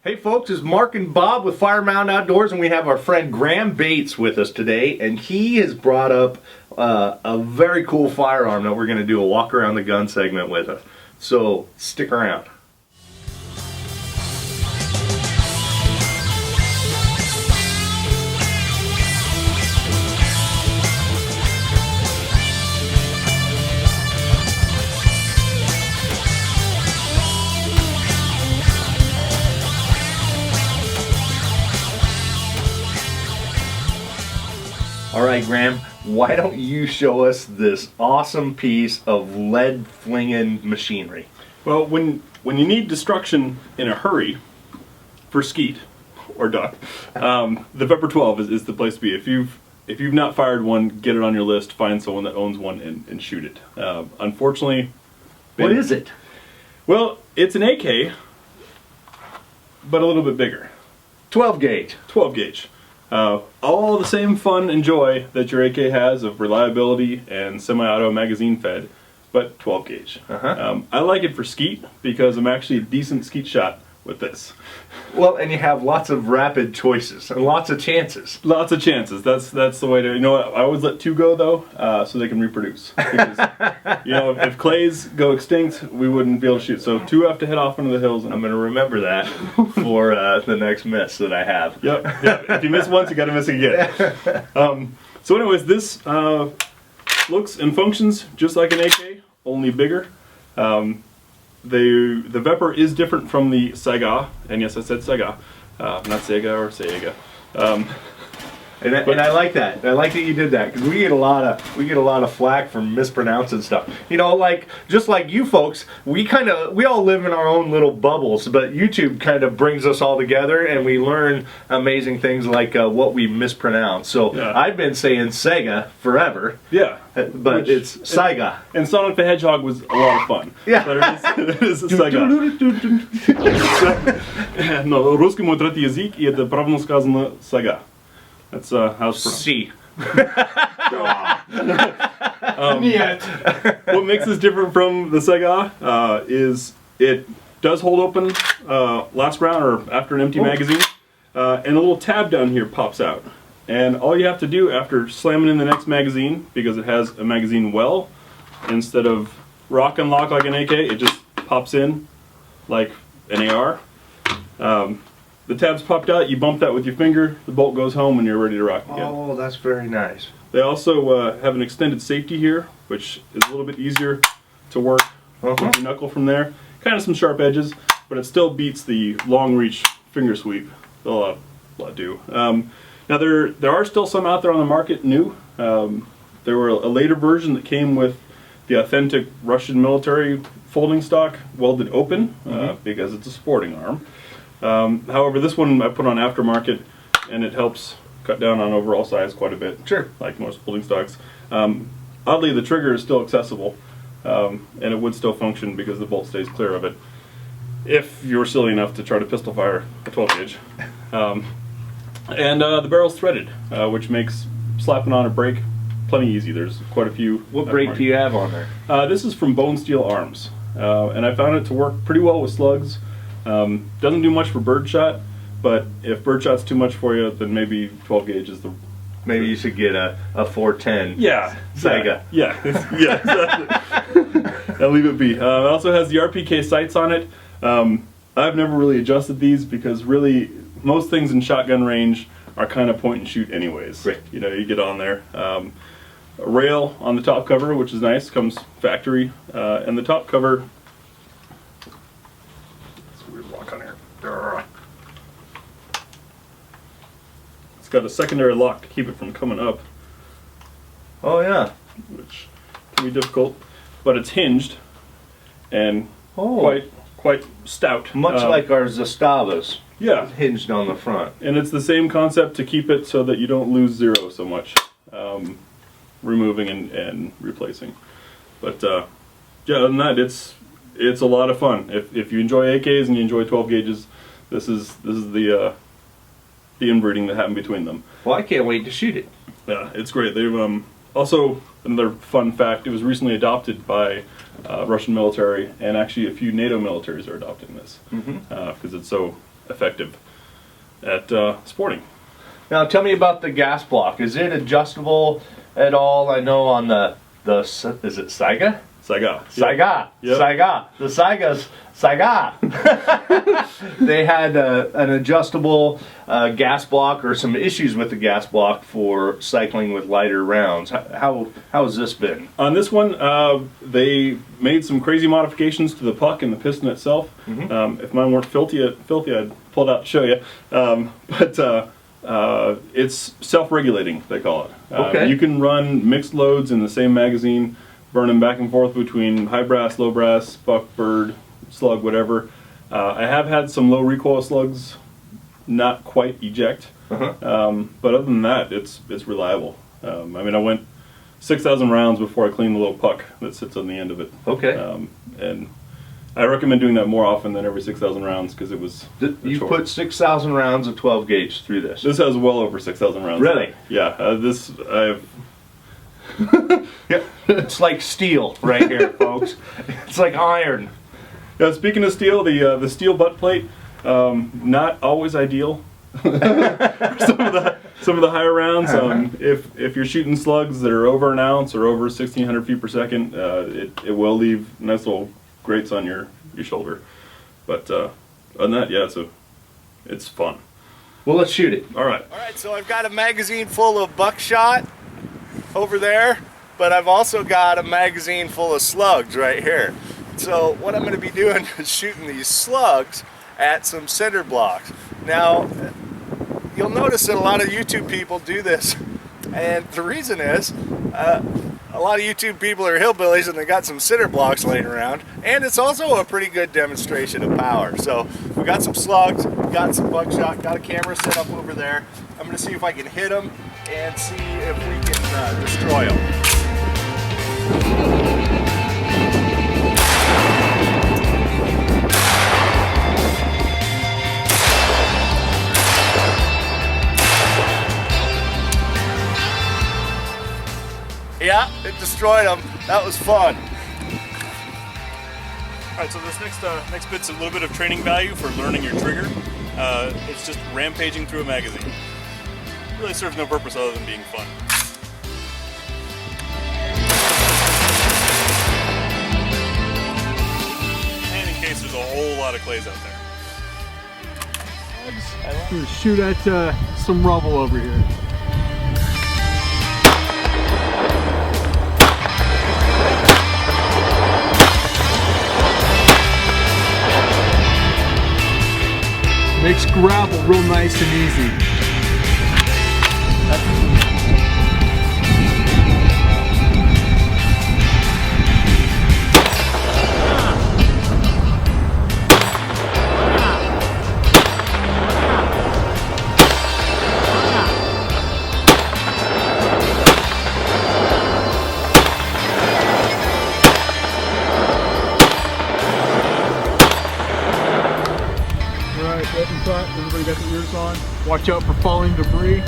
Hey folks, it's Mark and Bob with Firearms Outdoors, and we have our friend Graham Baates with us today, and he has brought up a very cool firearm that we're going to do a walk around the gun segment with us. So stick around. All right, Graham, why don't you show us this awesome piece of lead flinging machinery? Well, when you need destruction in a hurry for skeet or duck, the VEPR 12 is the place to be. If you've not fired one, get it on your list. Find someone that owns one and shoot it. Unfortunately, What is it? Well, it's an AK, but a little bit bigger. 12 gauge. 12 gauge. All the same fun and joy that your AK has of reliability and semi-auto magazine fed, but 12 gauge. I like it for skeet because I'm actually a decent skeet shot with this. Well, and you have lots of rapid choices and lots of chances. Lots of chances. That's the way to. You know what? I always let two go though, so they can reproduce. Because, you know, if clays go extinct, we wouldn't be able to shoot. So two have to head off into the hills. And I'm going to remember that for the next miss that I have. Yep. If you miss once, you got to miss again. So, anyways, this looks and functions just like an AK, only bigger. The VEPR is different from the Saiga, and yes, I said Saiga, not Sega or Saiga. And I like that. I like that you did that because we get a lot of flack from mispronouncing stuff. You know, like just like you folks, we all live in our own little bubbles, but YouTube kind of brings us all together, and we learn amazing things like what we mispronounce. So yeah. I've been saying Sega forever. Yeah. But it's Saiga. And Sonic the Hedgehog was a lot of fun. Yeah. But it is a Saiga. No, русский мой третий язык, и это правильно сказано Saiga. That's how it's pronounced. C. What makes this different from the Saiga is it does hold open last round or after an empty magazine, and a little tab down here pops out. And all you have to do after slamming in the next magazine, because it has a magazine well, instead of rock and lock like an AK, it just pops in like an AR. The tab's popped out, you bump that with your finger, the bolt goes home, and you're ready to rock again. Oh, that's very nice. They also have an extended safety here, which is a little bit easier to work with your knuckle from there. Kind of some sharp edges, but it still beats the long reach finger sweep. They'll do. Now there are still some out there on the market new. There were a later version that came with the authentic Russian military folding stock welded open because it's a sporting arm. However, this one I put on aftermarket, and it helps cut down on overall size quite a bit. Sure. Like most folding stocks. Oddly, the trigger is still accessible, and it would still function because the bolt stays clear of it, if you're silly enough to try to pistol fire a 12 gauge. And the barrel's threaded, which makes slapping on a brake plenty easy. There's quite a few. What brake do you have on there? This is from Bone Steel Arms, and I found it to work pretty well with slugs. Doesn't do much for birdshot, but if birdshot's too much for you, then maybe 12 gauge is the... Maybe you should get a 410 Saiga. Yeah, exactly. I'll leave it be. It also has the Rpk Sights on it. I've never really adjusted these because really most things in shotgun range are kind of point and shoot anyways. Right. You know, you get on there. A rail on the top cover, which is nice, comes factory, and the top cover... on here. It's got a secondary lock to keep it from coming up. Oh yeah. Which can be difficult, but it's hinged and quite stout. Much like our Zastavas. Yeah. Hinged on the front. And it's the same concept to keep it so that you don't lose zero so much. Removing and replacing. But yeah, other than that, it's a lot of fun. If you enjoy AKs and you enjoy 12 gauges, this is the inbreeding that happened between them. Well, I can't wait to shoot it. Yeah, it's great. They've also, another fun fact, it was recently adopted by Russian military, and actually a few NATO militaries are adopting this because it's so effective at sporting. Now tell me about the gas block. Is it adjustable at all? I know on the is it Saiga? Saiga. Saiga. Yep. Saiga. The Saigas. Saiga. They had an adjustable gas block, or some issues with the gas block for cycling with lighter rounds. How has this been? On this one, they made some crazy modifications to the puck and the piston itself. If mine weren't filthy, I'd pull it out to show you. But it's self-regulating, they call it. Okay. You can run mixed loads in the same magazine, burn them back and forth between high brass, low brass, buck, bird, slug, whatever. I have had some low recoil slugs not quite eject, but other than that, it's reliable. I mean, I went 6,000 rounds before I cleaned the little puck that sits on the end of it. Okay. And I recommend doing that more often than every 6,000 rounds, because it was You put 6,000 rounds of 12 gauge through this. This has well over 6,000 rounds. Really? Yeah. This I've. Yeah. It's like steel right here, folks. It's like iron. Yeah, speaking of steel, the steel butt plate, not always ideal. some of the higher rounds. If you're shooting slugs that are over an ounce or over 1,600 feet per second, it will leave nice little grates on your shoulder. But other than that, yeah, it's fun. Well, let's shoot it. All right. All right, so I've got a magazine full of buckshot over there, but I've also got a magazine full of slugs right here. So what I'm going to be doing is shooting these slugs at some cinder blocks. Now, you'll notice that a lot of YouTube people do this, and the reason is a lot of YouTube people are hillbillies and they got some cinder blocks laying around, and it's also a pretty good demonstration of power. So we got some slugs, got some buckshot, got a camera set up over there. I'm going to see if I can hit them and see if we can destroy them. Yeah, it destroyed them. That was fun. All right, so this next bit's a little bit of training value for learning your trigger. It's just rampaging through a magazine. Really serves no purpose other than being fun. And in case there's a whole lot of clays out there. I'm gonna shoot at some rubble over here. Makes gravel real nice and easy. Open cut, everybody got the ears on. Watch out for falling debris.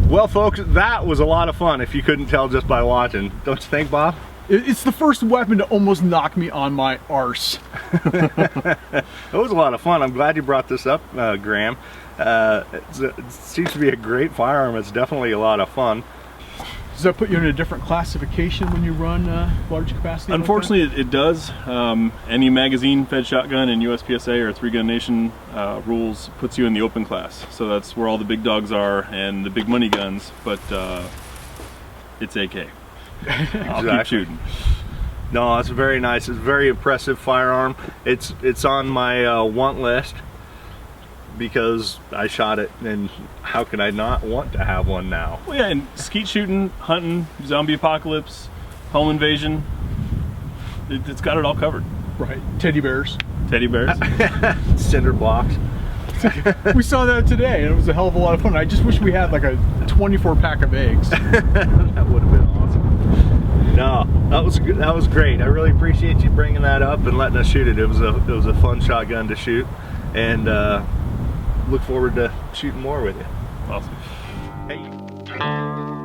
Well, folks, that was a lot of fun, if you couldn't tell just by watching. Don't you think, Bob? It's the first weapon to almost knock me on my arse. It was a lot of fun. I'm glad you brought this up, Graham. It seems to be a great firearm. It's definitely a lot of fun. Does that put you in a different classification when you run large capacity? Unfortunately, it does. Any magazine fed shotgun in USPSA or 3-gun nation rules puts you in the open class. So that's where all the big dogs are and the big money guns, but it's AK. I'll keep shooting. No, it's very nice. It's a very impressive firearm. It's on my want list because I shot it, and how could I not want to have one now? Well, yeah, and skeet shooting, hunting, zombie apocalypse, home invasion, it's got it all covered. Right. Teddy bears. Teddy bears. Cinder blocks. We saw that today, and it was a hell of a lot of fun. I just wish we had like a 24 pack of eggs. That would have been awesome. No, that was great. I really appreciate you bringing that up and letting us shoot it. It was a fun shotgun to shoot, and look forward to shooting more with you. Awesome. Hey.